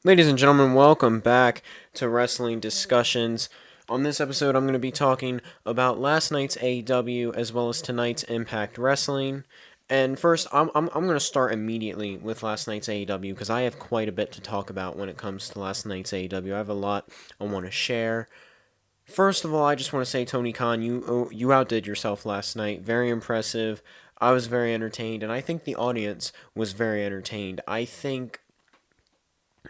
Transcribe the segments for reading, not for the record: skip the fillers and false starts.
Ladies and gentlemen, welcome back to Wrestling Discussions. On this episode, I'm going to be talking about last night's AEW as well as tonight's Impact Wrestling. And first, I'm going to start immediately with last night's AEW because I have quite a bit to talk about when it comes to last night's AEW. I have a lot I want to share. First of all, I just want to say, Tony Khan, you outdid yourself last night. Very impressive. I was very entertained, and I think the audience was very entertained. I think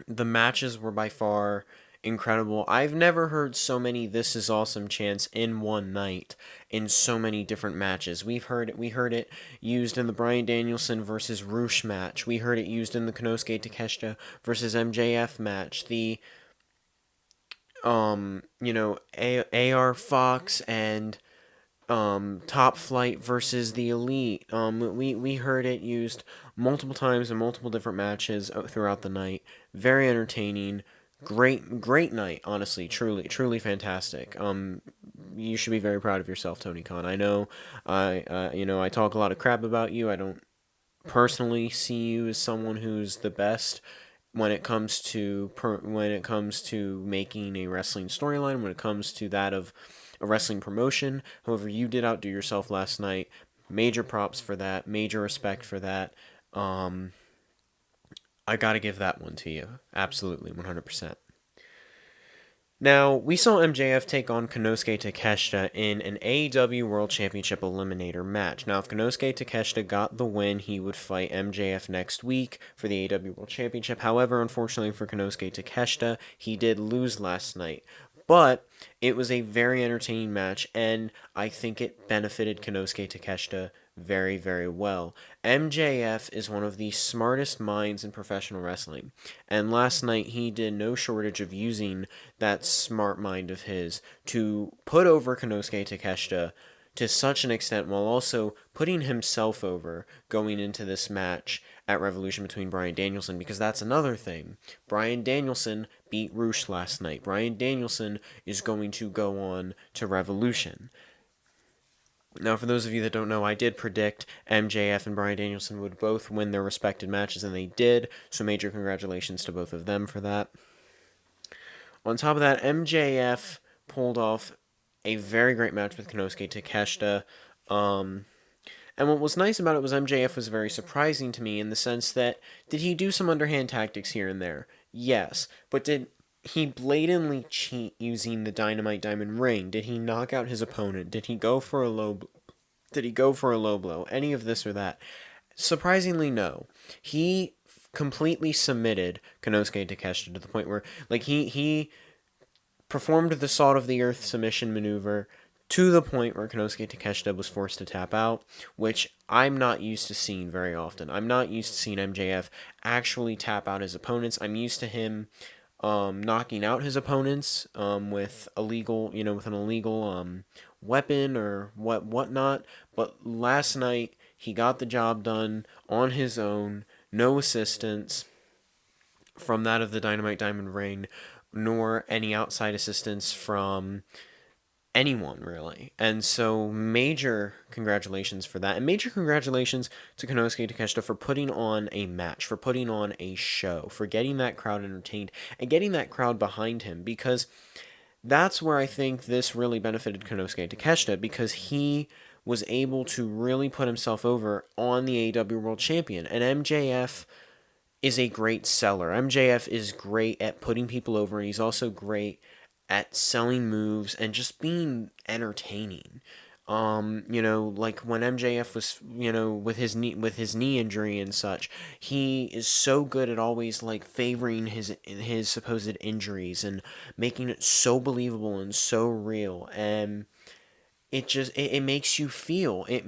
the matches were by far incredible. I've never heard so many "This is awesome" chants in one night in so many different matches. We heard it used in the Bryan Danielson versus Roosh match. We heard it used in the Konosuke Takeshita versus MJF match. The AR Fox and Top Flight versus the Elite. We heard it used multiple times in multiple different matches throughout the night. Very entertaining. Great night, honestly, truly fantastic. You should be very proud of yourself, Tony Khan. I know, I talk a lot of crap about you. I don't personally see you as someone who's the best when it comes to making a wrestling storyline, when it comes to that of a wrestling promotion. However, you did outdo yourself last night. Major props for that. Major respect for that. Um, I gotta give that one to you. Absolutely, 100%. Now, we saw MJF take on Konosuke Takeshita in an AEW World Championship Eliminator match. Now, if Konosuke Takeshita got the win, he would fight MJF next week for the AEW World Championship. However, unfortunately for Konosuke Takeshita, he did lose last night. But it was a very entertaining match, and I think it benefited Konosuke Takeshita very well. MJF is one of the smartest minds in professional wrestling, and last night he did no shortage of using that smart mind of his to put over Konosuke Takeshita to such an extent while also putting himself over going into this match at Revolution between Bryan Danielson, because that's another thing. Bryan Danielson beat Roosh last night. Bryan Danielson is going to go on to Revolution. Now, for those of you that don't know, I did predict MJF and Bryan Danielson would both win their respective matches, and they did, so major congratulations to both of them for that. On top of that, MJF pulled off a very great match with Konosuke Takeshita. And what was nice about it was MJF was very surprising to me in the sense that, did he do some underhand tactics here and there? Yes. But did he blatantly cheat using the Dynamite Diamond Ring? Did he knock out his opponent? Did he go for a low blow? Any of this or that? Surprisingly, no. He completely submitted Konosuke Takeshita to the point where, like, he performed the Salt of the Earth submission maneuver to the point where Konosuke Takeshita was forced to tap out, which I'm not used to seeing very often. I'm not used to seeing MJF actually tap out his opponents. I'm used to him knocking out his opponents with with an illegal weapon or whatnot. But last night he got the job done on his own, no assistance from that of the Dynamite Diamond Ring, nor any outside assistance from anyone really. And so major congratulations for that. And major congratulations to Konosuke Takeshita for putting on a match, for putting on a show, for getting that crowd entertained and getting that crowd behind him, because that's where I think this really benefited Konosuke Takeshita, because he was able to really put himself over on the AEW World Champion. And MJF is a great seller. MJF is great at putting people over, and he's also great at selling moves and just being entertaining. Like when MJF was, with his knee injury and such, he is so good at always like favoring his supposed injuries and making it so believable and so real. And it makes you feel, it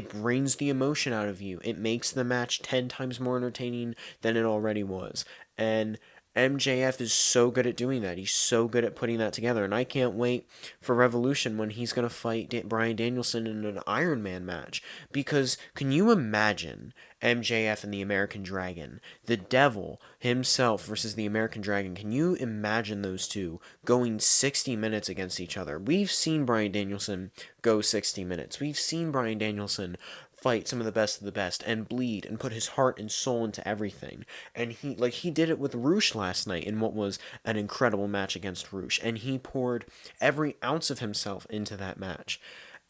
brings the emotion out of you, it makes the match 10 times more entertaining than it already was. And MJF is so good at doing that. He's so good at putting that together, and I can't wait for Revolution when he's going to fight Bryan Danielson in an Iron Man match, because can you imagine MJF and the American Dragon, the Devil himself versus the American Dragon? Can you imagine those two going 60 minutes against each other? We've seen Bryan Danielson go 60 minutes. We've seen Bryan Danielson fight some of the best and bleed and put his heart and soul into everything. And he did it with Roosh last night in what was an incredible match against Roosh, and he poured every ounce of himself into that match.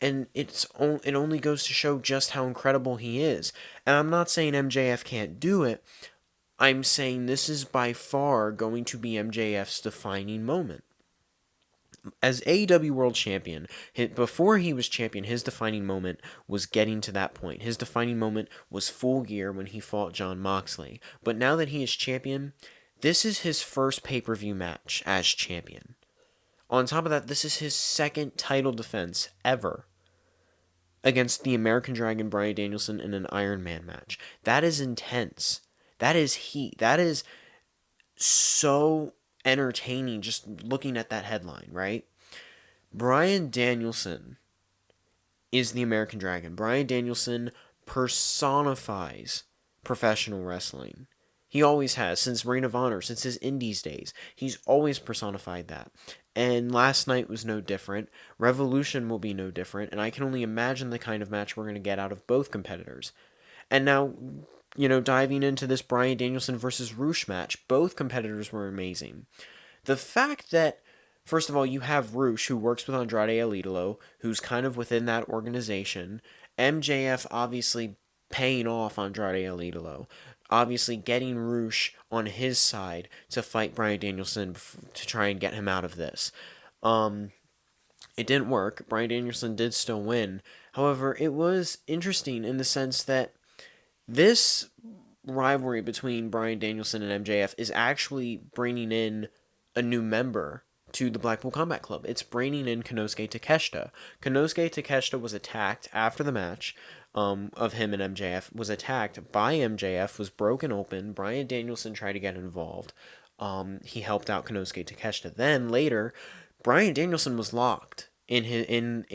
And it only goes to show just how incredible he is. And I'm not saying MJF can't do it. I'm saying this is by far going to be MJF's defining moment. As AEW World Champion, before he was champion, his defining moment was getting to that point. His defining moment was Full Gear when he fought Jon Moxley. But now that he is champion, this is his first pay-per-view match as champion. On top of that, this is his second title defense ever against the American Dragon Bryan Danielson in an Iron Man match. That is intense. That is heat. That is so entertaining just looking at that headline, right? Bryan Danielson is the American Dragon. Bryan Danielson personifies professional wrestling. He always has, since Ring of Honor, since his Indies days. He's always personified that. And last night was no different. Revolution will be no different. And I can only imagine the kind of match we're going to get out of both competitors. And now, diving into this Bryan Danielson versus Roosh match, both competitors were amazing. The fact that, first of all, you have Roosh, who works with Andrade El Idolo, who's kind of within that organization. MJF obviously paying off Andrade El Idolo. Obviously getting Roosh on his side to fight Bryan Danielson to try and get him out of this. It didn't work. Bryan Danielson did still win. However, it was interesting in the sense that this rivalry between Bryan Danielson and MJF is actually bringing in a new member to the Blackpool Combat Club. It's bringing in Konosuke Takeshita. Konosuke Takeshita was attacked after the match of him and MJF, was attacked by MJF, was broken open. Bryan Danielson tried to get involved. He helped out Konosuke Takeshita. Then later, Bryan Danielson was locked in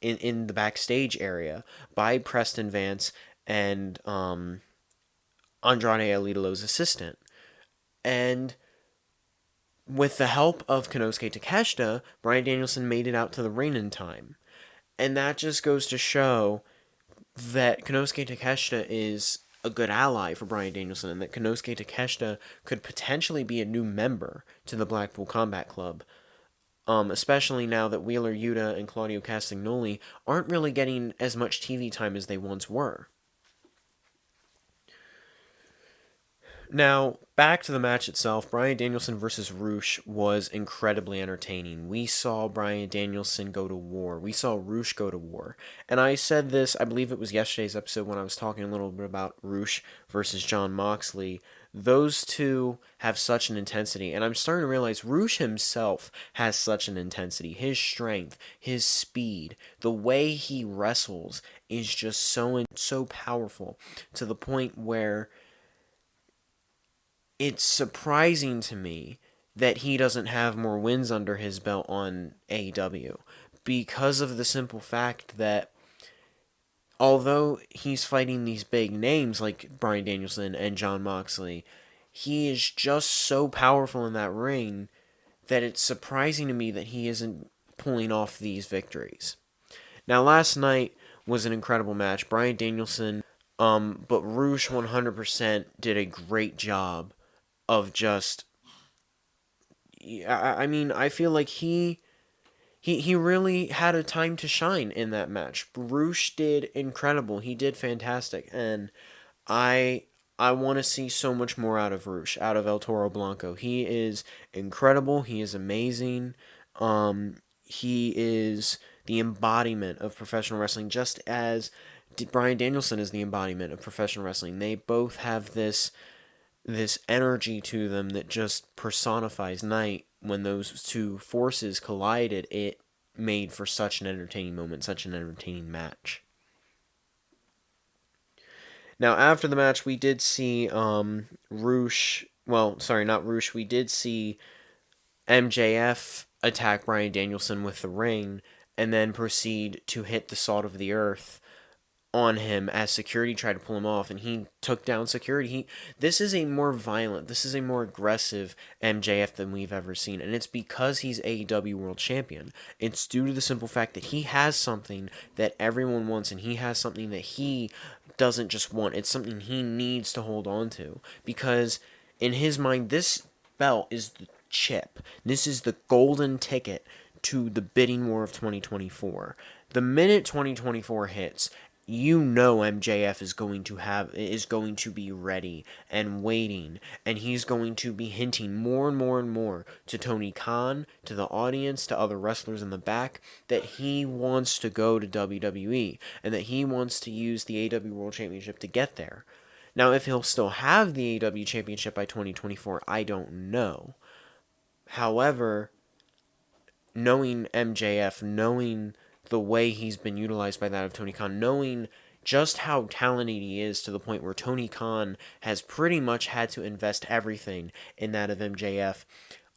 the backstage area by Preston Vance and Andrade El Idolo's assistant. And with the help of Konosuke Takeshita, Bryan Danielson made it out to the ring in time. And that just goes to show that Konosuke Takeshita is a good ally for Bryan Danielson, and that Konosuke Takeshita could potentially be a new member to the Blackpool Combat Club. Especially now that Wheeler Yuta and Claudio Castagnoli aren't really getting as much TV time as they once were. Now, back to the match itself, Bryan Danielson versus Roosh was incredibly entertaining. We saw Bryan Danielson go to war. We saw Roosh go to war. And I said this, I believe it was yesterday's episode when I was talking a little bit about Roosh versus Jon Moxley. Those two have such an intensity, and I'm starting to realize Roosh himself has such an intensity. His strength, his speed, the way he wrestles is just so powerful, to the point where it's surprising to me that he doesn't have more wins under his belt on AEW, because of the simple fact that although he's fighting these big names like Bryan Danielson and Jon Moxley, he is just so powerful in that ring that it's surprising to me that he isn't pulling off these victories. Now, last night was an incredible match. Bryan Danielson, but Roosh 100% did a great job of just... I feel like he really had a time to shine in that match. Roosh did incredible. He did fantastic. And I want to see so much more out of Roosh, out of El Toro Blanco. He is incredible. He is amazing. He is the embodiment of professional wrestling, just as Bryan Danielson is the embodiment of professional wrestling. They both have this energy to them that just personifies night. When those two forces collided, it made for such an entertaining moment, such an entertaining match. Now, after the match, we did see Roosh... Well, sorry, not Roosh. We did see MJF attack Bryan Danielson with the ring and then proceed to hit the Salt of the Earth on him as security tried to pull him off, and he took down security. This is a more violent, this is a more aggressive MJF than we've ever seen, and it's because he's AEW World Champion. It's due to the simple fact that he has something that everyone wants, and he has something that he doesn't just want. It's something he needs to hold on to, because in his mind, this belt is the chip. This is the golden ticket to the bidding war of 2024. The minute 2024 hits, you know MJF is going to be ready and waiting, and he's going to be hinting more and more and more to Tony Khan, to the audience, to other wrestlers in the back, that he wants to go to WWE and that he wants to use the AEW World Championship to get there. Now, if he'll still have the AEW Championship by 2024, I don't know. However, knowing MJF, knowing the way he's been utilized by that of Tony Khan, knowing just how talented he is to the point where Tony Khan has pretty much had to invest everything in that of MJF,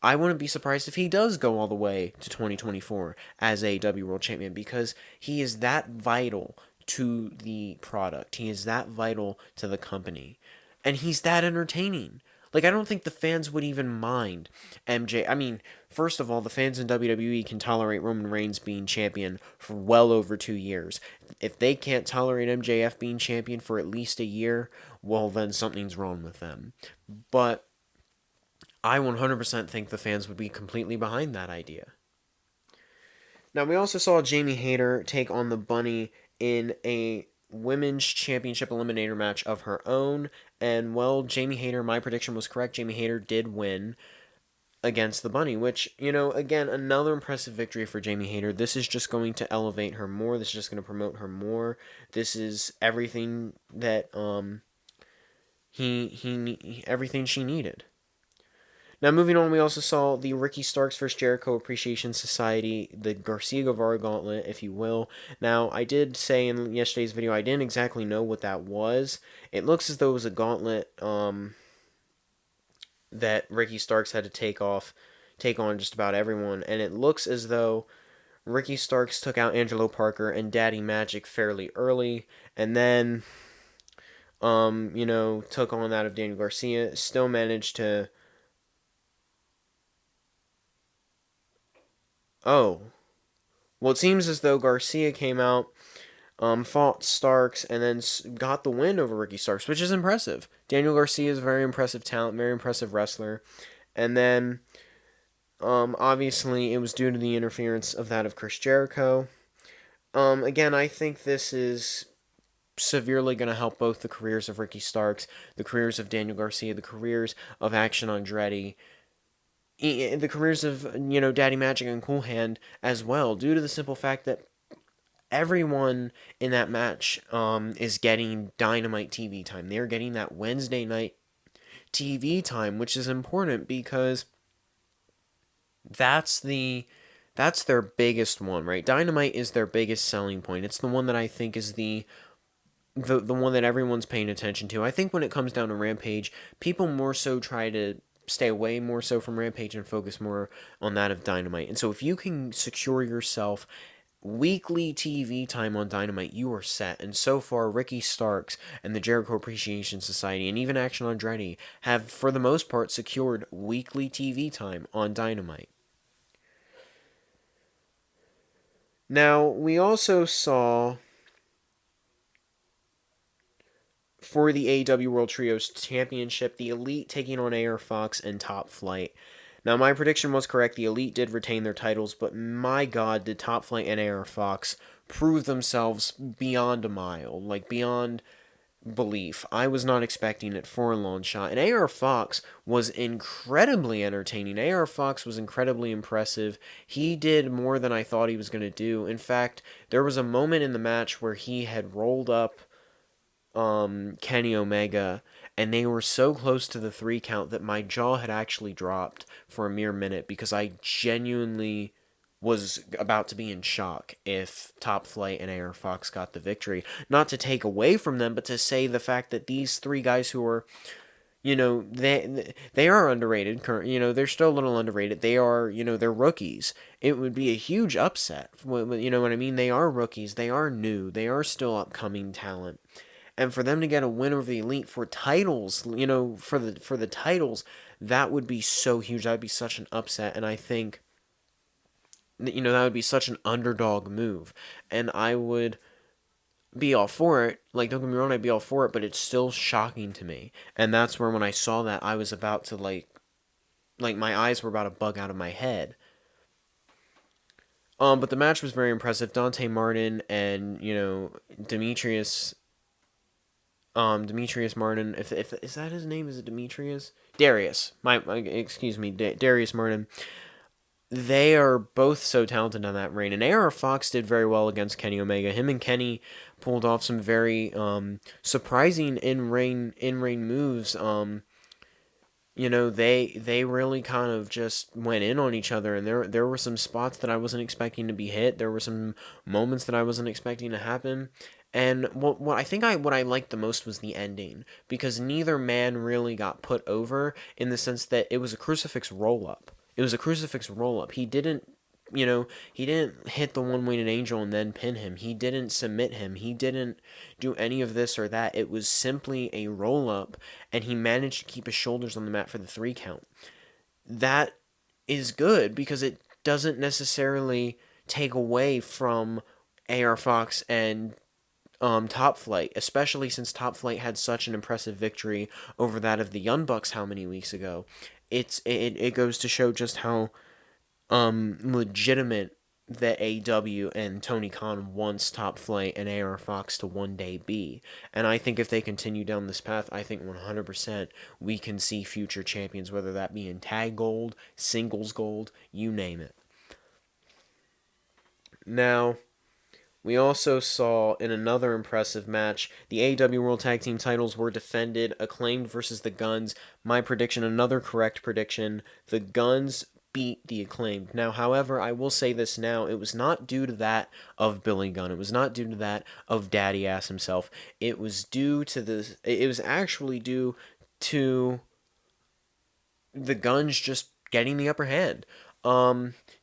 I wouldn't be surprised if he does go all the way to 2024 as AEW World Champion, because he is that vital to the product. He is that vital to the company. And he's that entertaining. Like, I don't think the fans would even mind MJ. I mean, first of all, the fans in WWE can tolerate Roman Reigns being champion for well over 2 years. If they can't tolerate MJF being champion for at least a year, well, then something's wrong with them. But I 100% think the fans would be completely behind that idea. Now, we also saw Jamie Hayter take on the Bunny in a women's championship eliminator match of her own, and well, Jamie Hayter, my prediction was correct. Jamie Hayter did win against the Bunny, which, you know, again, another impressive victory for Jamie Hayter. This is just going to elevate her more. This is just going to promote her more. This is everything that everything she needed. Now, moving on, we also saw the Ricky Starks vs. Jericho Appreciation Society, the Garcia Guevara Gauntlet, if you will. Now, I did say in yesterday's video, I didn't exactly know what that was. It looks as though it was a gauntlet that Ricky Starks had to take on just about everyone, and it looks as though Ricky Starks took out Angelo Parker and Daddy Magic fairly early, and then, took on that of Daniel Garcia, still managed to... Oh. Well, it seems as though Garcia came out, fought Starks, and then got the win over Ricky Starks, which is impressive. Daniel Garcia is a very impressive talent, very impressive wrestler. And then, obviously, it was due to the interference of that of Chris Jericho. Again, I think this is severely going to help both the careers of Ricky Starks, the careers of Daniel Garcia, the careers of Action Andretti, the careers of, Daddy Magic and Cool Hand as well, due to the simple fact that everyone in that match is getting Dynamite TV time. They're getting that Wednesday night TV time, which is important because that's their biggest one, right? Dynamite is their biggest selling point. It's the one that I think is the one that everyone's paying attention to. I think when it comes down to Rampage, people more so try to stay away more so from Rampage and focus more on that of Dynamite. And so if you can secure yourself weekly TV time on Dynamite, you are set. And so far, Ricky Starks and the Jericho Appreciation Society and even Action Andretti have, for the most part, secured weekly TV time on Dynamite. Now, we also saw, for the AEW World Trios Championship, the Elite taking on AR Fox and Top Flight. Now, my prediction was correct. The Elite did retain their titles, but my God, did Top Flight and AR Fox prove themselves beyond a mile, like beyond belief. I was not expecting it for a long shot, and AR Fox was incredibly entertaining. AR Fox was incredibly impressive. He did more than I thought he was going to do. In fact, there was a moment in the match where he had rolled up Kenny Omega, and they were so close to the 3 count that my jaw had actually dropped for a mere minute, because I genuinely was about to be in shock if Top Flight and AR Fox got the victory. Not to take away from them, but to say the fact that these 3 guys who are, they are underrated. They're still a little underrated. They are, they're rookies. It would be a huge upset. You know what I mean? They are rookies. They are new. They are still upcoming talent. And for them to get a win over the Elite for titles, for the titles, that would be so huge. That would be such an upset. And I think that would be such an underdog move. And I would be all for it. Like, don't get me wrong, I'd be all for it, but it's still shocking to me. And that's where when I saw that, I was about to, like my eyes were about to bug out of my head. But the match was very impressive. Dante Martin and, Demetrius Martin, if is that his name? Is it Demetrius? Darius. Excuse me, Darius Martin. They are both so talented on that reign. And AR Fox did very well against Kenny Omega. Him and Kenny pulled off some very surprising in-ring moves. They really kind of just went in on each other, and there were some spots that I wasn't expecting to be hit. There were some moments that I wasn't expecting to happen. And what I liked the most was the ending, because neither man really got put over, in the sense that it was a crucifix roll up. It was a crucifix roll up. He didn't hit the one-winged angel and then pin him. He didn't submit him. He didn't do any of this or that. It was simply a roll up, and he managed to keep his shoulders on the mat for the 3 count. That is good, because it doesn't necessarily take away from AR Fox and Top Flight, especially since Top Flight had such an impressive victory over that of the Young Bucks how many weeks ago. It goes to show just how legitimate that AEW and Tony Khan wants Top Flight and AR Fox to one day be. And I think if they continue down this path, I think 100% we can see future champions, whether that be in tag gold, singles gold, you name it. Now, we also saw in another impressive match, the AEW World Tag Team titles were defended, Acclaimed versus the Guns. My prediction, another correct prediction, the Guns beat the Acclaimed. Now, however, I will say this now, it was not due to that of Billy Gunn. It was not due to that of Daddy Ass himself. It was actually due to the Guns just getting the upper hand.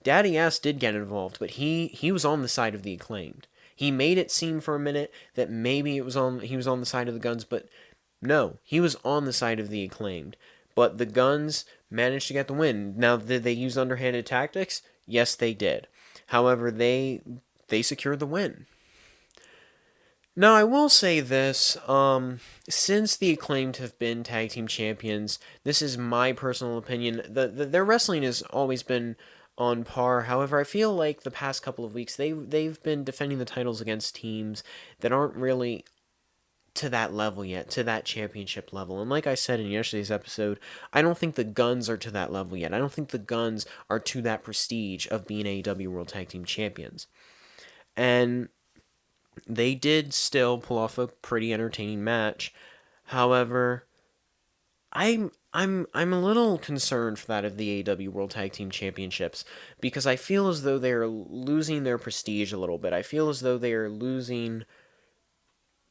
Daddy Ass did get involved, but he was on the side of the Acclaimed. He made it seem for a minute that maybe he was on the side of the Guns, but no, he was on the side of the Acclaimed. But the Guns managed to get the win. Now, did they use underhanded tactics? Yes, they did. However, they secured the win. Now, I will say this, since the Acclaimed have been tag team champions, this is my personal opinion, their wrestling has always been on par. However, I feel like the past couple of weeks, they've been defending the titles against teams that aren't really to that level yet, to that championship level. And like I said in yesterday's episode, I don't think the Guns are to that level yet. I don't think the Guns are to that prestige of being AEW World Tag Team Champions. And they did still pull off a pretty entertaining match. However, I'm a little concerned for that of the AEW World Tag Team Championships, because I feel as though they're losing their prestige a little bit. I feel as though they are losing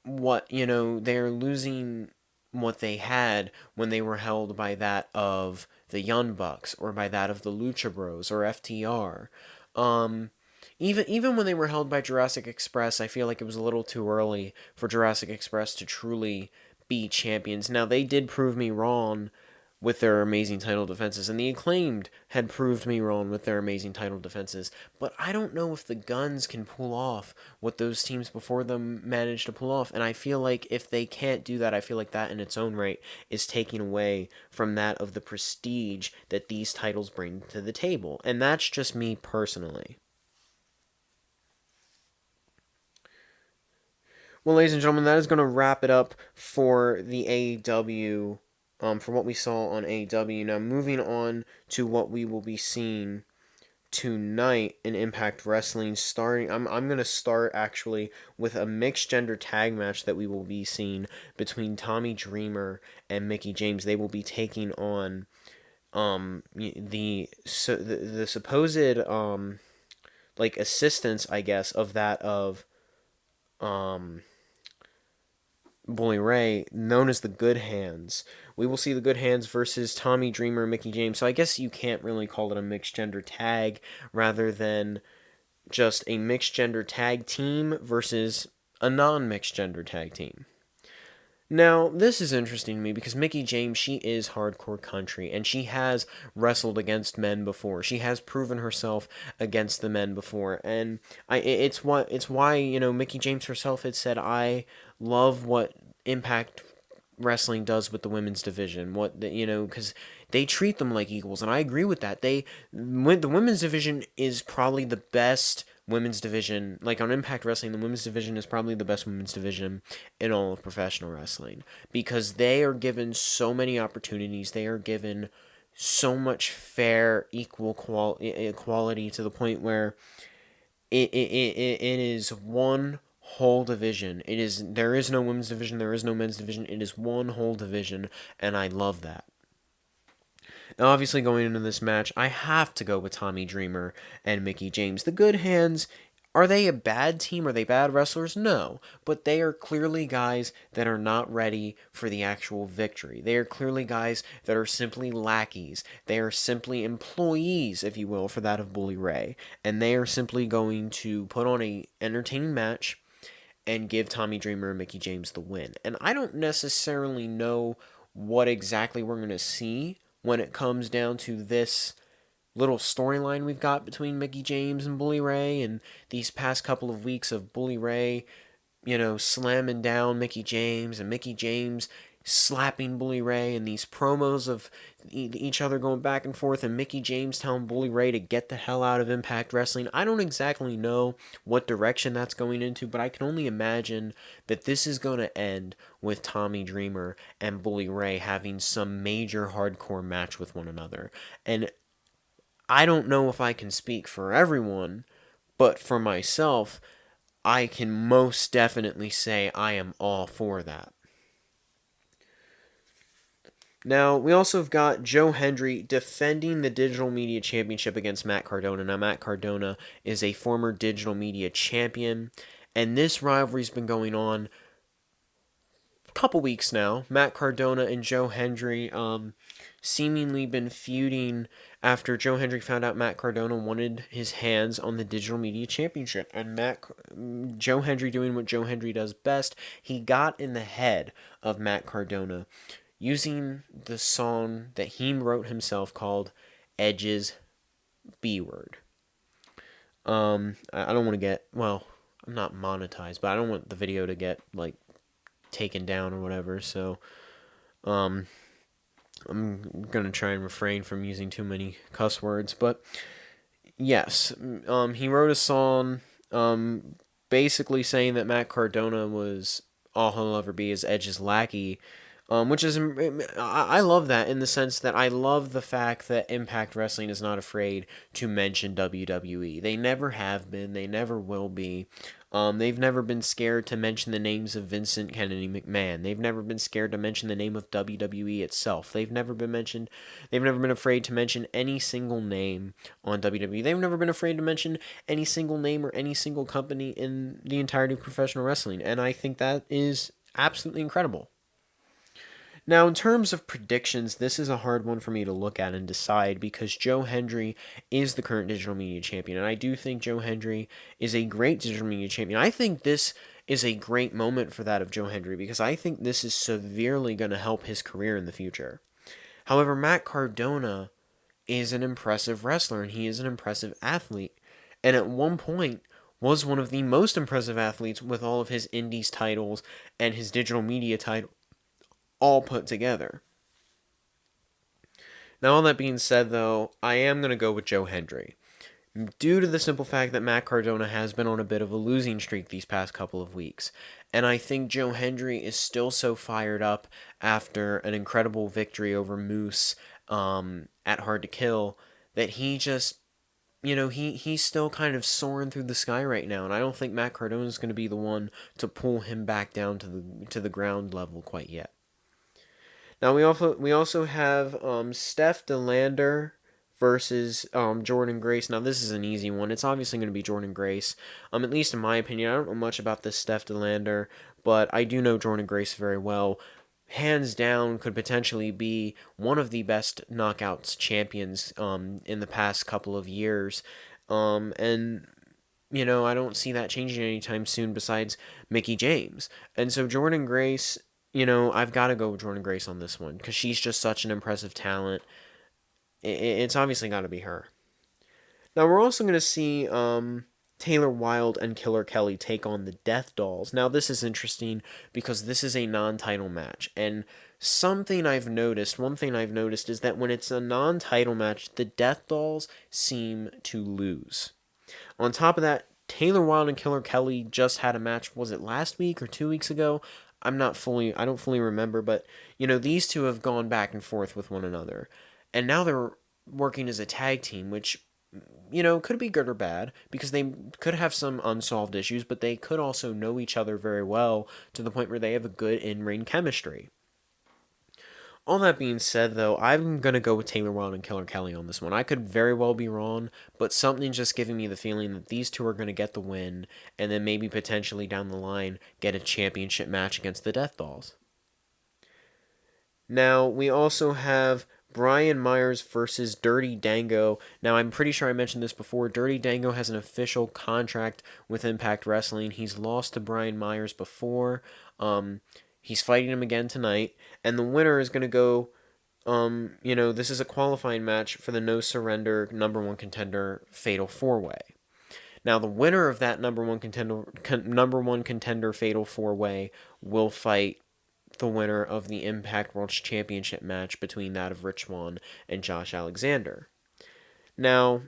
they're losing what they had when they were held by that of the Young Bucks, or by that of the Lucha Bros, or FTR. Even when they were held by Jurassic Express, I feel like it was a little too early for Jurassic Express to truly be champions. Now, they did prove me wrong with their amazing title defenses, and the Acclaimed had proved me wrong with their amazing title defenses, but I don't know if the Guns can pull off what those teams before them managed to pull off, and I feel like if they can't do that, I feel like that in its own right is taking away from that of the prestige that these titles bring to the table, and that's just me personally. Well, ladies and gentlemen, that is going to wrap it up for the AEW, for what we saw on AEW. Now, moving on to what we will be seeing tonight in Impact Wrestling. I'm going to start actually with a mixed gender tag match that we will be seeing between Tommy Dreamer and Mickie James. They will be taking on the supposed assistants, I guess, of that of Bully Ray, known as the Good Hands. We will see the Good Hands versus Tommy Dreamer and Mickie James. So I guess you can't really call it a mixed gender tag, rather than just a mixed gender tag team versus a non-mixed gender tag team. Now, this is interesting to me because Mickie James, she is hardcore country, and she has wrestled against men before. She has proven herself against the men before, and it's why Mickie James herself had said, "I love what Impact Wrestling does with the women's division. Because they treat them like equals, and I agree with that. The women's division is probably the best women's division. Like on Impact Wrestling, the women's division is probably the best women's division in all of professional wrestling because they are given so many opportunities. They are given so much fair, equal equality to the point where it is one whole division. There is no women's division, there is no men's division. It is one whole division, and I love that. Now, obviously, going into this match, I have to go with Tommy Dreamer and Mickie James. The Good Hands, are they a bad team? Are they bad wrestlers? No. But they are clearly guys that are not ready for the actual victory. They are clearly guys that are simply lackeys. They are simply employees, if you will, for that of Bully Ray. And they are simply going to put on an entertaining match and give Tommy Dreamer and Mickie James the win. And I don't necessarily know what exactly we're going to see when it comes down to this little storyline we've got between Mickie James and Bully Ray, and these past couple of weeks of Bully Ray, slamming down Mickie James, and Mickie James slapping Bully Ray, and these promos of each other going back and forth, and Mickie James telling Bully Ray to get the hell out of Impact Wrestling. I don't exactly know what direction that's going into, but I can only imagine that this is going to end with Tommy Dreamer and Bully Ray having some major hardcore match with one another. And I don't know if I can speak for everyone, but for myself, I can most definitely say I am all for that. Now, we also have got Joe Hendry defending the Digital Media Championship against Matt Cardona. Now, Matt Cardona is a former Digital Media Champion, and this rivalry's been going on a couple weeks now. Matt Cardona and Joe Hendry seemingly been feuding after Joe Hendry found out Matt Cardona wanted his hands on the Digital Media Championship. And Joe Hendry doing what Joe Hendry does best, he got in the head of Matt Cardona using the song that he wrote himself called Edge's B-Word. I don't want to get, well, I'm not monetized, but I don't want the video to get, taken down or whatever, so, I'm going to try and refrain from using too many cuss words, but, yes, he wrote a song, basically saying that Matt Cardona was all he'll ever be is Edge's lackey, which is, I love that in the sense that I love the fact that Impact Wrestling is not afraid to mention WWE. They never have been. They never will be. They've never been scared to mention the names of Vincent Kennedy McMahon. They've never been scared to mention the name of WWE itself. They've never been afraid to mention any single name on WWE. They've never been afraid to mention any single name or any single company in the entirety of professional wrestling. And I think that is absolutely incredible. Now, in terms of predictions, this is a hard one for me to look at and decide because Joe Hendry is the current Digital Media Champion, and I do think Joe Hendry is a great Digital Media Champion. I think this is a great moment for that of Joe Hendry because I think this is severely going to help his career in the future. However, Matt Cardona is an impressive wrestler, and he is an impressive athlete, and at one point was one of the most impressive athletes with all of his Indies titles and his Digital Media title all put together. Now, all that being said, though, I am going to go with Joe Hendry. Due to the simple fact that Matt Cardona has been on a bit of a losing streak these past couple of weeks. And I think Joe Hendry is still so fired up after an incredible victory over Moose at Hard to Kill that he just, he's still kind of soaring through the sky right now. And I don't think Matt Cardona is going to be the one to pull him back down to the ground level quite yet. Now, we also have Steph DeLander versus Jordan Grace. Now, this is an easy one. It's obviously going to be Jordan Grace, at least in my opinion. I don't know much about this Steph DeLander, but I do know Jordan Grace very well. Hands down, could potentially be one of the best knockouts champions in the past couple of years. And I don't see that changing anytime soon besides Mickey James. And so Jordan Grace, I've got to go with Jordan Grace on this one because she's just such an impressive talent. It's obviously got to be her. Now, we're also going to see Taylor Wilde and Killer Kelly take on the Death Dolls. Now, this is interesting because this is a non-title match. And one thing I've noticed is that when it's a non-title match, the Death Dolls seem to lose. On top of that, Taylor Wilde and Killer Kelly just had a match, was it last week or 2 weeks ago? I don't fully remember, but, these two have gone back and forth with one another. And now they're working as a tag team, which, could be good or bad, because they could have some unsolved issues, but they could also know each other very well to the point where they have a good in-ring chemistry. All that being said, though, I'm going to go with Taylor Wilde and Killer Kelly on this one. I could very well be wrong, but something's just giving me the feeling that these two are going to get the win, and then maybe potentially down the line get a championship match against the Death Dolls. Now, we also have Brian Myers versus Dirty Dango. Now, I'm pretty sure I mentioned this before. Dirty Dango has an official contract with Impact Wrestling. He's lost to Brian Myers before. He's fighting him again tonight, and the winner is going to go, this is a qualifying match for the No Surrender number one contender Fatal 4-Way. Now, the winner of that number one contender Fatal 4-Way will fight the winner of the Impact World Championship match between that of Rich Swann and Josh Alexander. Now,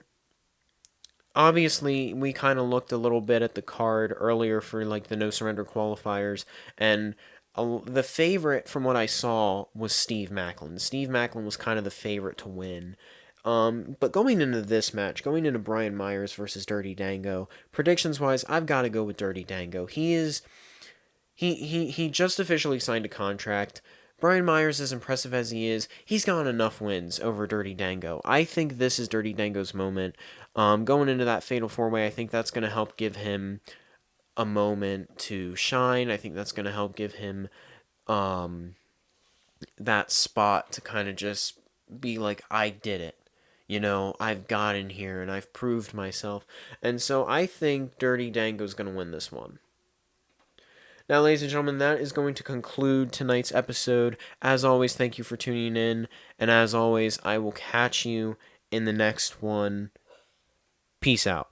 obviously, we kind of looked a little bit at the card earlier for the No Surrender qualifiers, and the favorite from what I saw was Steve Maclin. Steve Maclin was kind of the favorite to win. But going into this match, going into Brian Myers versus Dirty Dango, predictions-wise, I've got to go with Dirty Dango. He just officially signed a contract. Brian Myers, as impressive as he is, he's gotten enough wins over Dirty Dango. I think this is Dirty Dango's moment. Going into that Fatal 4-Way, I think that's going to help give him a moment to shine. I think that's going to help give him that spot to kind of just be like, I did it. I've got in here and I've proved myself. And so I think Dirty Dango's going to win this one. Now, ladies and gentlemen, that is going to conclude tonight's episode. As always, thank you for tuning in. And as always, I will catch you in the next one. Peace out.